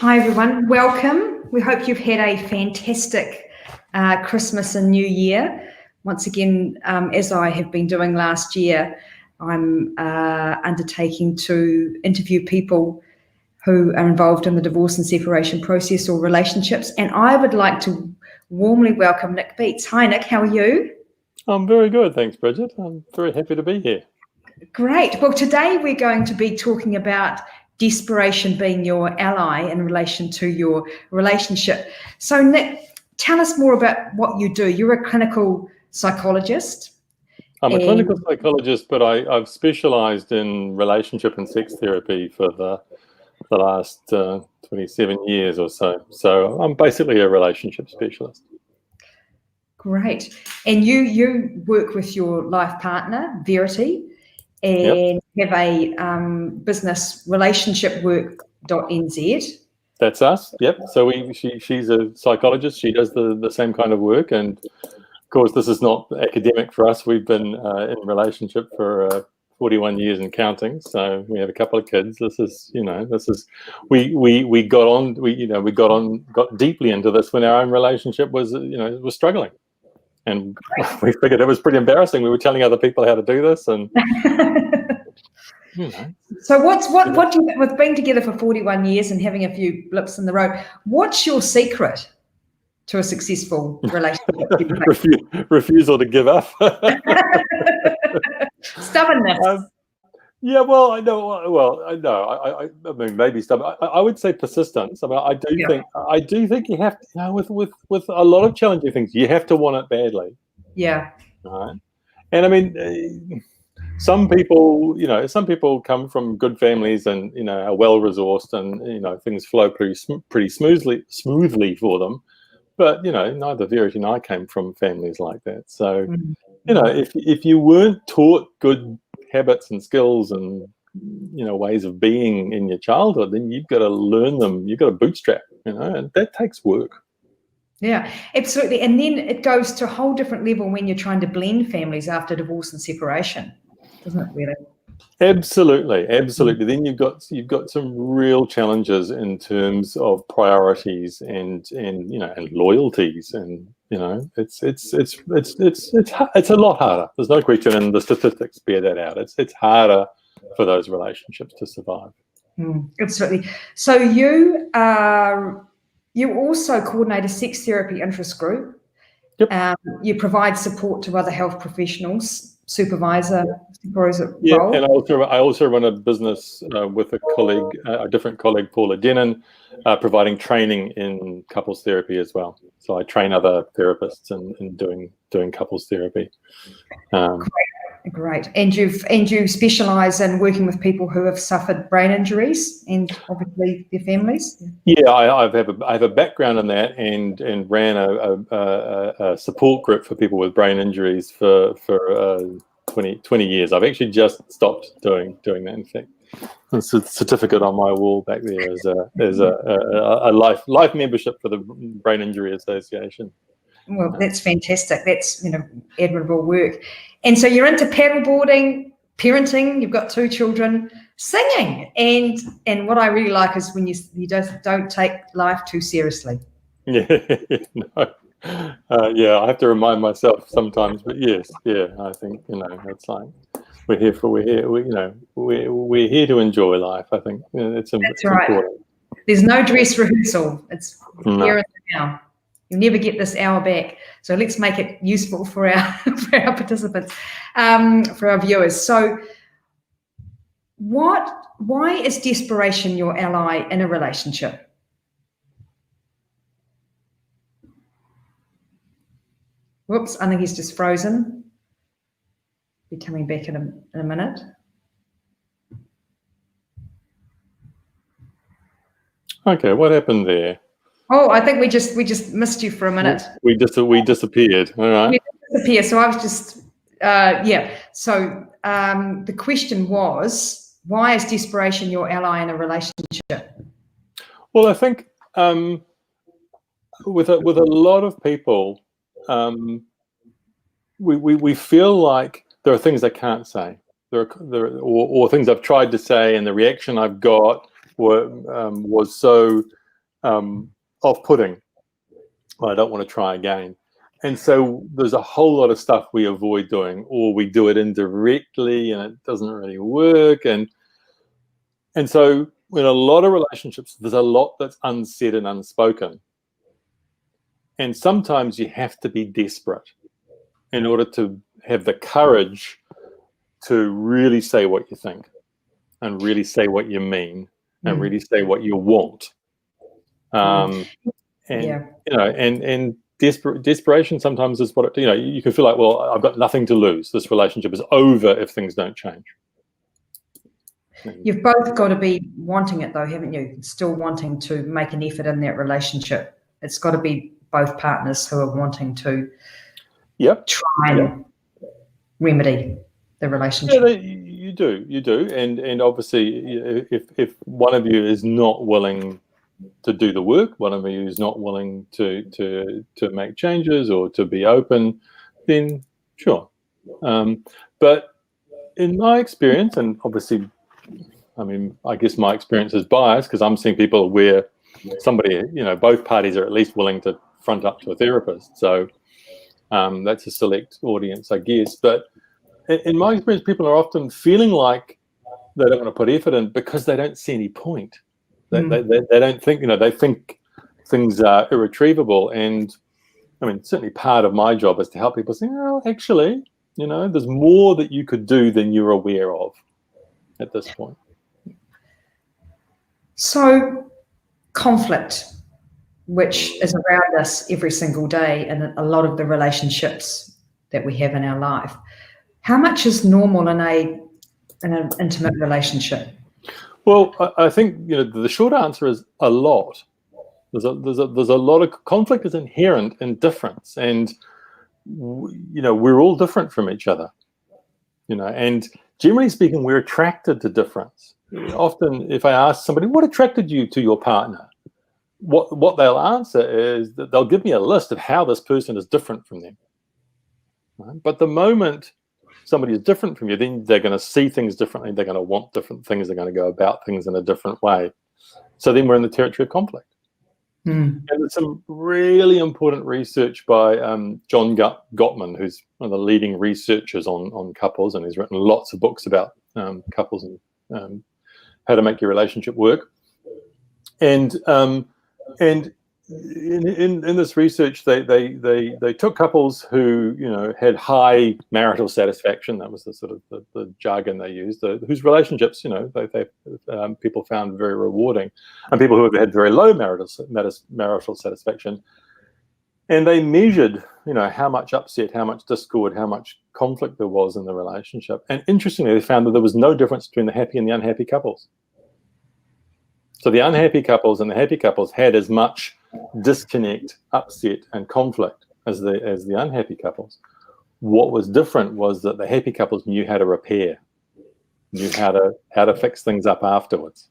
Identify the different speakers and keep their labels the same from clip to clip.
Speaker 1: Hi everyone, welcome. We hope you've had a fantastic Christmas and New Year. Once again, as I have been doing last year, I'm undertaking to interview people who are involved in the divorce and separation process or relationships. And I would like to warmly welcome Nick Beats. Hi Nick, how are you?
Speaker 2: I'm very good, thanks Bridget. I'm very happy to be here.
Speaker 1: Great. Well, today we're going to be talking about desperation being your ally in relation to your relationship. So Nick, tell us more about what you do. You're a clinical psychologist.
Speaker 2: I'm a clinical psychologist, but I've specialised in relationship and sex therapy for the last 27 years or so. So I'm basically a relationship specialist.
Speaker 1: Great. And you work with your life partner, Verity, and have a business relationshipwork.nz.
Speaker 2: That's us. Yep. So she's a psychologist. She does the same kind of work, and of course this is not academic for us. We've been in relationship for 41 years and counting. So we have a couple of kids. We got deeply into this when our own relationship was struggling. And we figured it was pretty embarrassing. We were telling other people how to do this, and
Speaker 1: So what do you, with being together for 41 years and having a few blips in the road, what's your secret to a successful relationship?
Speaker 2: Refusal to give up.
Speaker 1: Stubbornness.
Speaker 2: Yeah, well, I know. Well, I know. I mean, maybe stubborn. I would say persistence. I mean, I do think you have to, with a lot of challenging things, you have to want it badly.
Speaker 1: Yeah.
Speaker 2: Right. And I mean, some people come from good families and are well resourced, and things flow pretty smoothly for them. But neither Verity and I came from families like that. So if you weren't taught good habits and skills and ways of being in your childhood, then you've got to learn them. You've got to bootstrap, and that takes work.
Speaker 1: Yeah, absolutely. And then it goes to a whole different level when you're trying to blend families after divorce and separation, doesn't it really? Absolutely.
Speaker 2: Then you've got some real challenges in terms of priorities and loyalties, and it's a lot harder. There's no question, and the statistics bear that out. It's harder for those relationships to survive.
Speaker 1: Absolutely. So you also coordinate a sex therapy interest group.
Speaker 2: Yep.
Speaker 1: You provide support to other health professionals, supervisor roles.
Speaker 2: Yeah, and I also run a business with a different colleague, Paula Denon, providing training in couples therapy as well. So I train other therapists in doing couples therapy.
Speaker 1: Great. And you specialise in working with people who have suffered brain injuries and obviously their families?
Speaker 2: Yeah, I have a background in that, and ran a support group for people with brain injuries for 20 years. I've actually just stopped doing that. In fact, there's a certificate on my wall back there as a life membership for the Brain Injury Association.
Speaker 1: Well, that's fantastic. That's admirable work. And so you're into paddleboarding, parenting. You've got 2 children, singing, and what I really like is when you don't take life too seriously.
Speaker 2: Yeah, no. I have to remind myself sometimes, but yes, I think it's like we're here to enjoy life. I think it's right. Important.
Speaker 1: There's no dress rehearsal. It's here and now. You'll never get this hour back, so let's make it useful for our participants, for our viewers. So, why is desperation your ally in a relationship? Whoops, I think he's just frozen. Be coming back in a minute.
Speaker 2: Okay, what happened there?
Speaker 1: Oh, I think we just missed you for a minute.
Speaker 2: We disappeared. All right.
Speaker 1: We disappeared. So I was just So the question was, why is desperation your ally in a relationship?
Speaker 2: Well, I think with a lot of people, we feel like there are things I can't say. Or things I've tried to say, and the reaction I've got was so off-putting. I don't want to try again. And so there's a whole lot of stuff we avoid doing, or we do it indirectly and it doesn't really work. And so in a lot of relationships, there's a lot that's unsaid and unspoken. And sometimes you have to be desperate in order to have the courage to really say what you think and really say what you mean and really say what you want. And desperation sometimes is what you can feel like, well, I've got nothing to lose. This relationship is over if things don't change.
Speaker 1: You've both got to be wanting it though, haven't you? Still wanting to make an effort in that relationship. It's got to be both partners who are wanting to try and remedy the relationship.
Speaker 2: Yeah, you do. And obviously if one of you is not willing to do the work, one of you is not willing to make changes or to be open, then sure. But in my experience, and obviously, I mean, I guess my experience is biased because I'm seeing people where somebody, both parties are at least willing to front up to a therapist. So that's a select audience, I guess. But in my experience, people are often feeling like they don't want to put effort in because they don't see any point. They don't think, they think things are irretrievable. And I mean, certainly part of my job is to help people say, oh, actually, there's more that you could do than you're aware of at this point.
Speaker 1: So conflict, which is around us every single day in a lot of the relationships that we have in our life, how much is normal in an intimate relationship?
Speaker 2: Well, I think the short answer is a lot. There's a lot of conflict is inherent in difference, and we're all different from each other. And generally speaking, we're attracted to difference. Often, if I ask somebody what attracted you to your partner, what they'll answer is that they'll give me a list of how this person is different from them. Right? But the moment somebody is different from you, then they're going to see things differently. They're going to want different things. They're going to go about things in a different way. So then we're in the territory of conflict. And there's some really important research by John Gottman, who's one of the leading researchers on couples, and he's written lots of books about couples and how to make your relationship work. And in this research, they took couples who had high marital satisfaction. That was the sort of the jargon they used. Whose relationships people found very rewarding, and people who have had very low marital satisfaction. And they measured, how much upset, how much discord, how much conflict there was in the relationship. And interestingly, they found that there was no difference between the happy and the unhappy couples. So the unhappy couples and the happy couples had as much disconnect, upset, and conflict as the unhappy couples. What was different was that the happy couples knew how to repair, knew how to fix things up afterwards.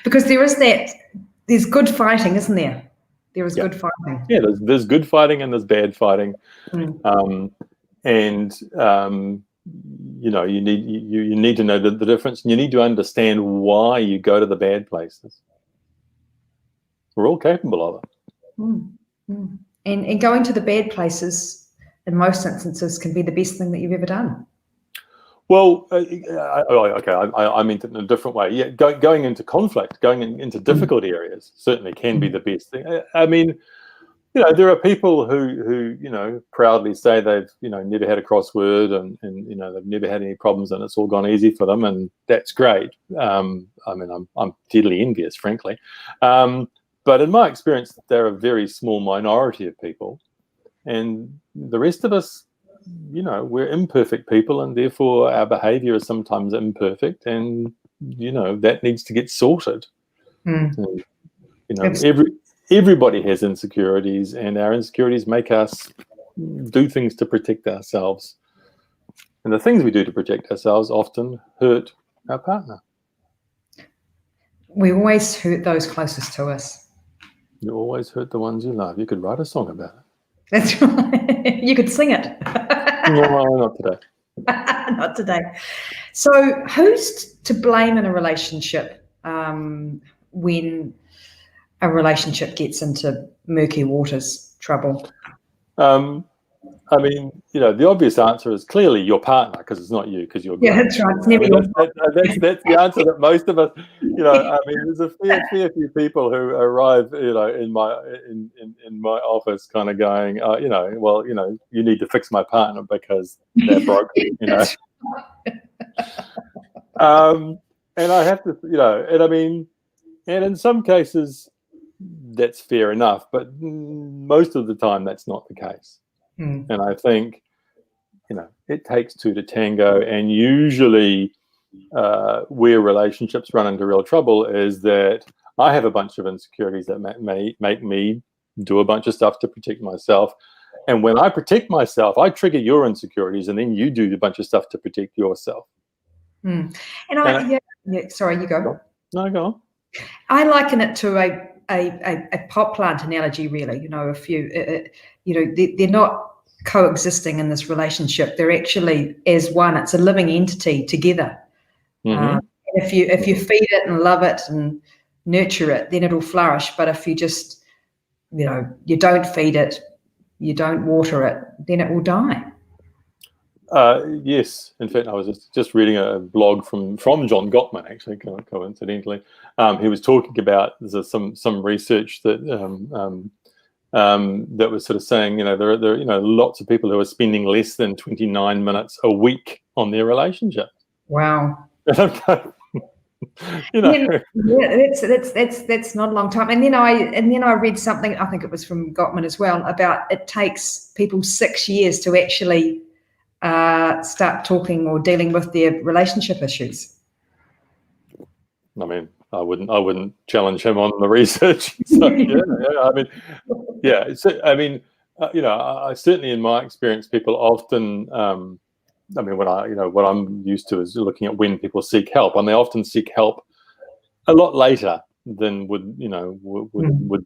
Speaker 1: Because there's good fighting, isn't there? There is good fighting.
Speaker 2: Yeah, there's good fighting and there's bad fighting. You need to know the difference, and you need to understand why you go to the bad places. We're all capable of it.
Speaker 1: And going to the bad places in most instances can be the best thing that you've ever done.
Speaker 2: Well, I meant it in a different way. Yeah, going into conflict, going into difficult areas certainly can be the best thing. I mean, there are people who proudly say they've never had a crossword and they've never had any problems and it's all gone easy for them, and that's great. I mean, I'm deadly envious, frankly. But in my experience, they're a very small minority of people, and the rest of us, we're imperfect people, and therefore our behaviour is sometimes imperfect, and that needs to get sorted. And, everybody has insecurities, and our insecurities make us do things to protect ourselves, and the things we do to protect ourselves often hurt our partner.
Speaker 1: We always hurt those closest to us.
Speaker 2: You always hurt the ones you love. You could write a song about it.
Speaker 1: That's right. You could sing it.
Speaker 2: No, not today.
Speaker 1: Not today. So who's to blame in a relationship when a relationship gets into murky waters, trouble?
Speaker 2: I mean, the obvious answer is clearly your partner, because it's not you, because you're
Speaker 1: Yeah,
Speaker 2: great.
Speaker 1: that's right. It's never your fault.
Speaker 2: That's the answer that most of us, I mean, there's a fair few people who arrive, in my office kind of going, well, you need to fix my partner because they're broken, And I have to, and I mean, and in some cases that's fair enough, but most of the time that's not the case. And I think, it takes two to tango, and usually where relationships run into real trouble is that I have a bunch of insecurities that make me do a bunch of stuff to protect myself. And when I protect myself, I trigger your insecurities, and then you do a bunch of stuff to protect yourself.
Speaker 1: And sorry, you go.
Speaker 2: No, go on.
Speaker 1: I liken it to a pot plant analogy, really. If they're not coexisting in this relationship, they're actually as one. It's a living entity together. If you feed it and love it and nurture it, then it'll flourish. But if you just you don't feed it, you don't water it, then it will die.
Speaker 2: Yes, in fact, I was just reading a blog from John Gottman, actually, coincidentally. He was talking about some research that that was sort of saying, there are lots of people who are spending less than 29 minutes a week on their relationship.
Speaker 1: Wow.
Speaker 2: Yeah,
Speaker 1: that's not a long time. And then I read something, I think it was from Gottman as well, about it takes people 6 years to actually start talking or dealing with their relationship issues.
Speaker 2: I mean, I wouldn't challenge him on the research. So, I certainly, in my experience, people often, what I'm used to is looking at when people seek help, and they often seek help a lot later than would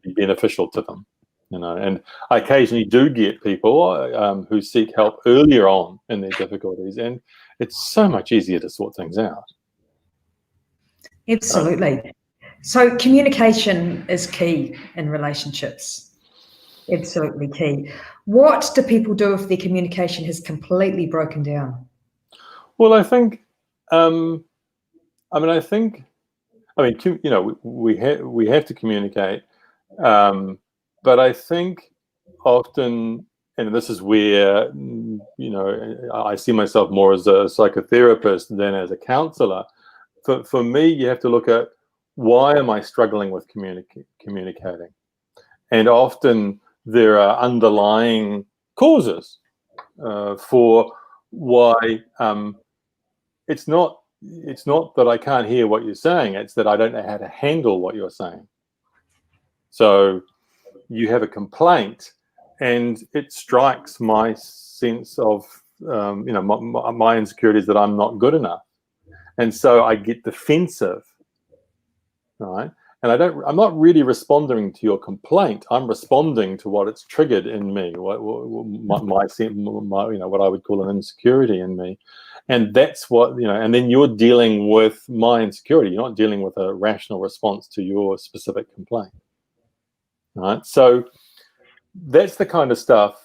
Speaker 2: be beneficial to them. And I occasionally do get people who seek help earlier on in their difficulties, and it's so much easier to sort things out.
Speaker 1: Absolutely. So communication is key in relationships. Absolutely key. What do people do if their communication has completely broken down?
Speaker 2: Well, I think, we have to communicate, but I think often, and this is where, I see myself more as a psychotherapist than as a counselor. For me, you have to look at, why am I struggling with communicating? And often there are underlying causes for why. It's not that I can't hear what you're saying, it's that I don't know how to handle what you're saying. So you have a complaint, and it strikes my sense of, my insecurities that I'm not good enough. And so I get defensive, right? And I'm not really responding to your complaint. I'm responding to what it's triggered in me, what I would call an insecurity in me. And that's what, and then you're dealing with my insecurity. You're not dealing with a rational response to your specific complaint, right? So that's the kind of stuff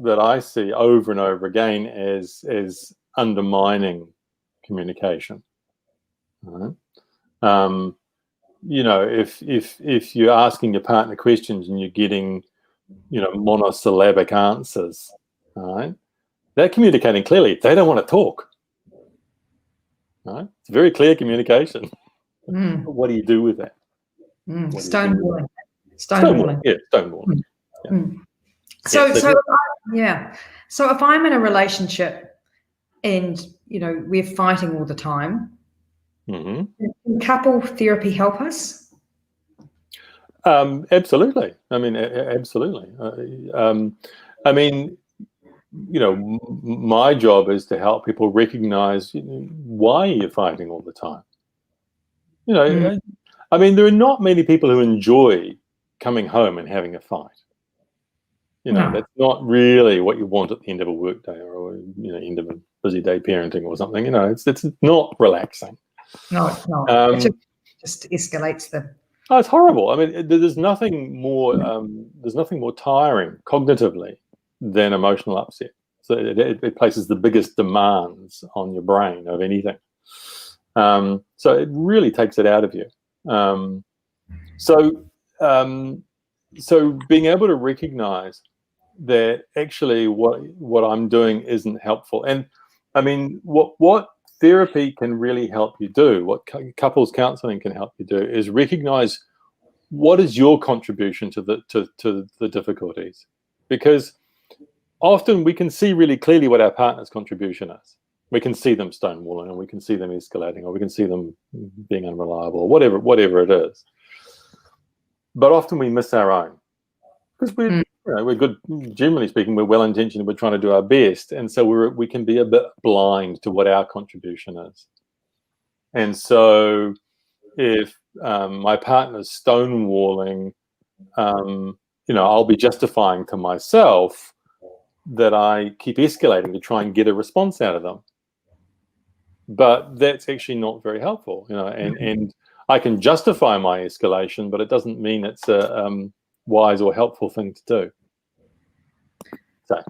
Speaker 2: that I see over and over again as undermining communication. Right? If you're asking your partner questions and you're getting, monosyllabic answers, right? They're communicating clearly. They don't want to talk. Right? It's very clear communication. What do you do with that?
Speaker 1: Stonewalling.
Speaker 2: Yeah, stonewalling.
Speaker 1: Yeah. So if I'm in a relationship and we're fighting all the time, can couple therapy help us?
Speaker 2: Absolutely. I mean, absolutely. My job is to help people recognize why you're fighting all the time. There are not many people who enjoy coming home and having a fight. That's not really what you want at the end of a work day, or end of a busy day parenting or something. It's not relaxing.
Speaker 1: No, it's not. It just escalates the
Speaker 2: Oh, it's horrible. I mean, there's nothing more tiring cognitively than emotional upset. So it places the biggest demands on your brain of anything. So it really takes it out of you. So being able to recognize that actually what I'm doing isn't helpful. And I mean, what therapy can really help you do, what couples counseling can help you do, is recognize what is your contribution to the difficulties. Because often we can see really clearly what our partner's contribution is. We can see them stonewalling, or we can see them escalating, or we can see them being unreliable, or whatever it is. But often we miss our own, because we're good. Generally speaking, we're well intentioned. We're trying to do our best, and so we can be a bit blind to what our contribution is. And so, if my partner's stonewalling, I'll be justifying to myself that I keep escalating to try and get a response out of them. But that's actually not very helpful, and I can justify my escalation, but it doesn't mean it's a wise or helpful thing to do. So.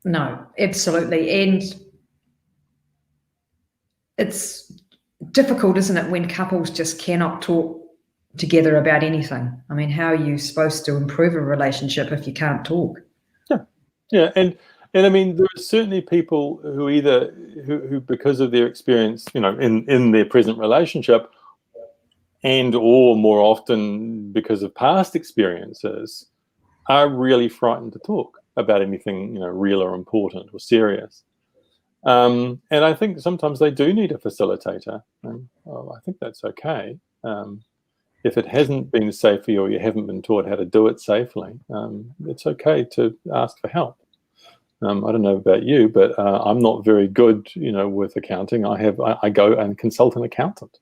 Speaker 1: No, absolutely. And it's difficult, isn't it, when couples just cannot talk together about anything? I mean, how are you supposed to improve a relationship if you can't talk?
Speaker 2: Yeah, and I mean, there are certainly people who who because of their experience, in their present relationship, and or more often because of past experiences, are really frightened to talk about anything, real or important or serious. And I think sometimes they do need a facilitator. And, I think that's okay. If it hasn't been safe for you, or you haven't been taught how to do it safely, it's okay to ask for help. I don't know about you, but I'm not very good, with accounting. I go and consult an accountant.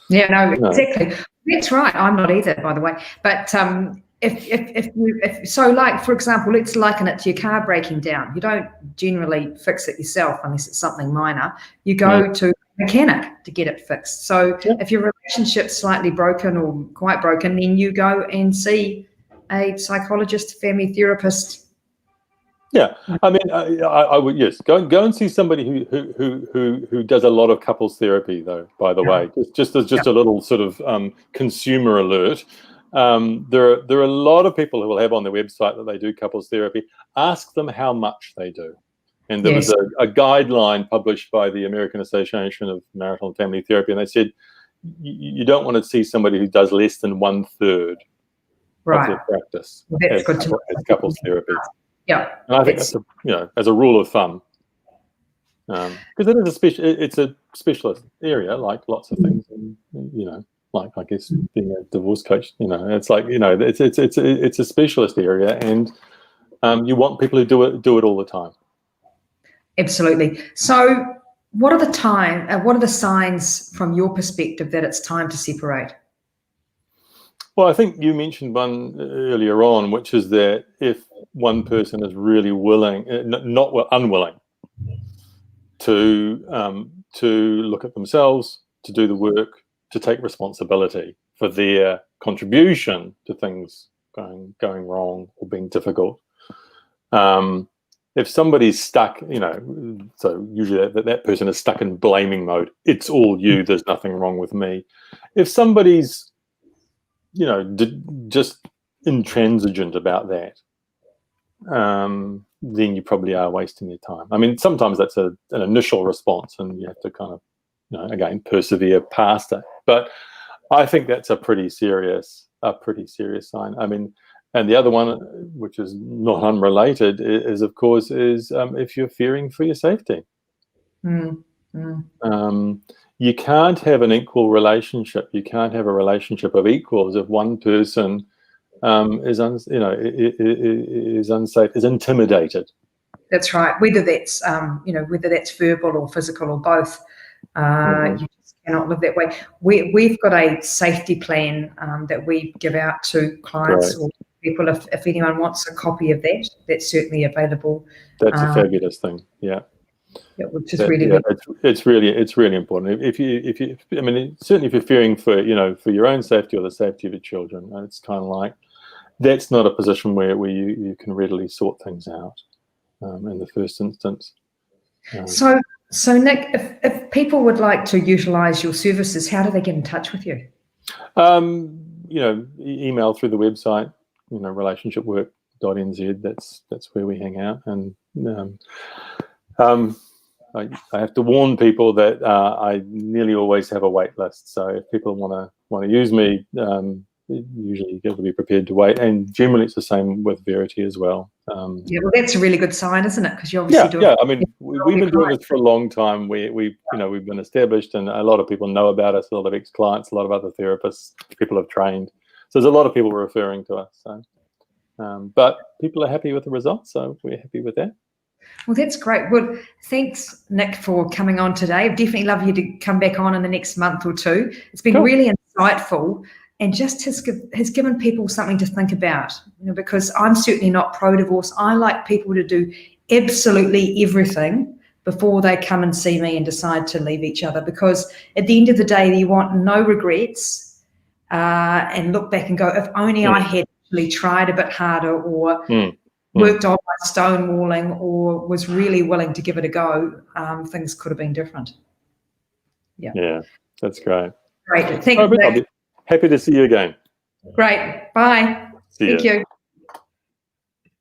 Speaker 1: Yeah, no, exactly. That's right. I'm not either, by the way. But if for example, let's liken it to your car breaking down. You don't generally fix it yourself unless it's something minor. You go to a mechanic to get it fixed. So if your relationship's slightly broken or quite broken, then you go and see a psychologist, family therapist.
Speaker 2: Yeah, I mean, I would, yes, go and see somebody who does a lot of couples therapy, though. By the way, just as a little sort of consumer alert, there are a lot of people who will have on their website that they do couples therapy. Ask them how much they do, and there was a guideline published by the American Association of Marital and Family Therapy, and they said you don't want to see somebody who does less than 1/3 of their practice as couples therapy.
Speaker 1: Yeah,
Speaker 2: and I think that's as a rule of thumb, because it's a specialist area, like lots of things, and, like I guess being a divorce coach, it's like it's a specialist area, and you want people who do it all the time.
Speaker 1: Absolutely. So, what are the signs from your perspective that it's time to separate?
Speaker 2: Well, I think you mentioned one earlier on, which is that if one person is really unwilling to look at themselves, to do the work, to take responsibility for their contribution to things going wrong or being difficult. If somebody's stuck, so usually that person is stuck in blaming mode. It's all you. There's nothing wrong with me. If somebody's just intransigent about that, then you probably are wasting your time. I mean, sometimes that's an initial response, and you have to kind of, again, persevere past it. But I think that's a pretty serious sign. I mean, and the other one, which is not unrelated, is of course if you're fearing for your safety. You can't have an equal relationship. You can't have a relationship of equals if one person is unsafe, is intimidated.
Speaker 1: That's right. Whether that's verbal or physical or both, you just cannot live that way. We've got a safety plan that we give out to clients or people. If anyone wants a copy of that, that's certainly available.
Speaker 2: That's a fabulous thing. Yeah.
Speaker 1: Yeah, which is really good.
Speaker 2: it's really important. If you, I mean, certainly if you're fearing for for your own safety or the safety of your children, it's kind of like that's not a position where you can readily sort things out in the first instance.
Speaker 1: So Nick, if people would like to utilise your services, how do they get in touch with you?
Speaker 2: Email through the website, relationshipwork.nz. That's where we hang out, and I have to warn people that I nearly always have a wait list. So if people want to use me, usually you have to be prepared to wait. And generally, it's the same with Verity as well.
Speaker 1: Yeah, well, that's a really good sign, isn't it? Because you obviously do.
Speaker 2: Yeah. I mean, we've been doing this for a long time. We've been established, and a lot of people know about us. A lot of ex-clients, a lot of other therapists, people have trained. So there's a lot of people referring to us. So, but people are happy with the results, so we're happy with that.
Speaker 1: Well, that's great. Well, thanks, Nick, for coming on today. I'd definitely love you to come back on in the next month or two. It's been really insightful and just has given people something to think about, because I'm certainly not pro-divorce. I like people to do absolutely everything before they come and see me and decide to leave each other, because at the end of the day, you want no regrets and look back and go, if only I had actually tried a bit harder or worked on my stonewalling or was really willing to give it a go, things could have been different.
Speaker 2: Yeah, that's great.
Speaker 1: Great. Thank you.
Speaker 2: I'll be happy to see you again.
Speaker 1: Great. Bye.
Speaker 2: See you.
Speaker 1: Thank you.